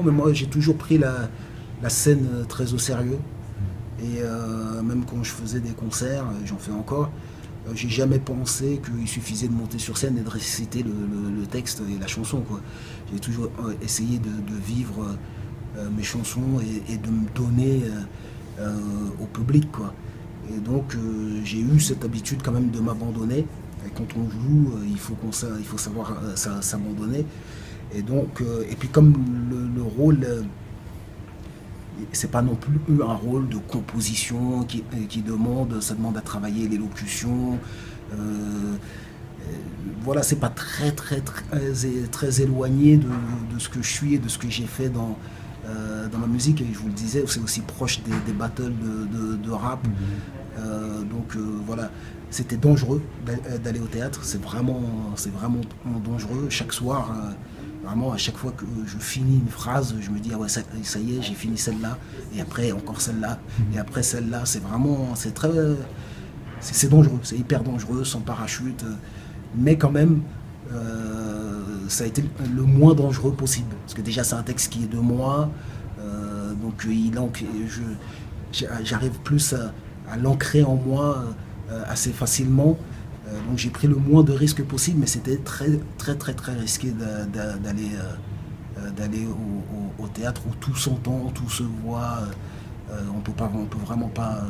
Mais moi, j'ai toujours pris la scène très au sérieux. Et même quand je faisais des concerts, j'en fais encore, j'ai jamais pensé qu'il suffisait de monter sur scène et de réciter le texte et la chanson, quoi. J'ai toujours essayé de vivre mes chansons et de me donner au public, quoi. Et donc j'ai eu cette habitude quand même de m'abandonner. Et quand on joue, il faut savoir s'abandonner. Et donc, et puis comme le rôle, c'est pas non plus un rôle de composition ça demande à travailler l'élocution. Euh, voilà, c'est pas très éloigné de ce que je suis et de ce que j'ai fait dans ma musique. Et je vous le disais, c'est aussi proche des battles de rap. Voilà, c'était dangereux d'aller au théâtre. C'est vraiment dangereux. Chaque soir, vraiment, à chaque fois que je finis une phrase, je me dis, ah ouais, ça y est, j'ai fini celle-là. Et après, encore celle-là. Et après celle-là. C'est dangereux. C'est hyper dangereux, sans parachute. Mais quand même, ça a été le moins dangereux possible. Parce que déjà, c'est un texte qui est de moi. J'arrive plus à l'ancrer en moi assez facilement. Donc j'ai pris le moins de risques possible, mais c'était très risqué d'aller au théâtre où tout s'entend, tout se voit. On peut vraiment pas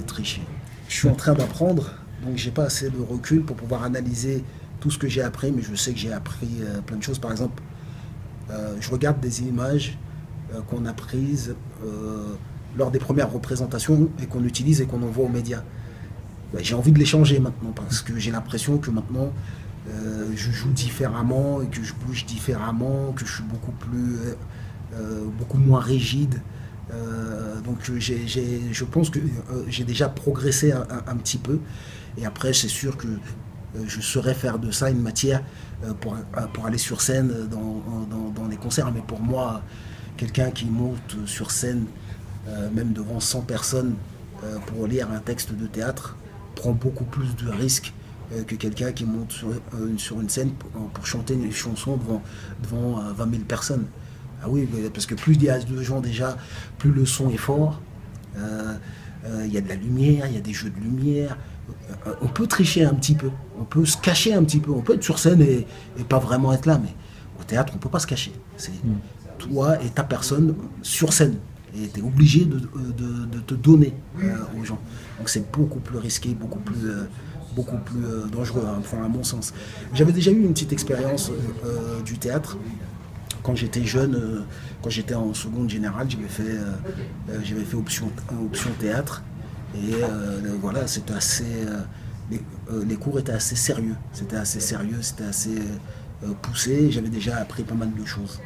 tricher. Je suis en train d'apprendre, donc j'ai pas assez de recul pour pouvoir analyser tout ce que j'ai appris, mais je sais que j'ai appris plein de choses. Par exemple, je regarde des images qu'on a prises lors des premières représentations et qu'on utilise et qu'on envoie aux médias. J'ai envie de les changer maintenant parce que j'ai l'impression que maintenant je joue différemment et que je bouge différemment, que je suis beaucoup moins rigide. Je pense que j'ai déjà progressé un petit peu. Et après, c'est sûr que je saurais faire de ça une matière pour aller sur scène dans les concerts. Mais pour moi, quelqu'un qui monte sur scène, même devant 100 personnes, pour lire un texte de théâtre, prend beaucoup plus de risques que quelqu'un qui monte sur une scène pour chanter une chanson devant 20 000 personnes. Ah oui, parce que plus il y a de gens déjà, plus le son est fort. Il y a de la lumière, il y a des jeux de lumière. On peut tricher un petit peu, on peut se cacher un petit peu, on peut être sur scène et pas vraiment être là, mais au théâtre, on ne peut pas se cacher. C'est toi et ta personne sur scène. Et tu es obligé de te donner aux gens. Donc c'est beaucoup plus risqué, beaucoup plus dangereux, hein, enfin, à mon sens. J'avais déjà eu une petite expérience du théâtre. Quand j'étais jeune, quand j'étais en seconde générale, j'avais fait option théâtre. Et voilà, c'était assez. Les cours étaient assez sérieux. C'était assez poussé. J'avais déjà appris pas mal de choses.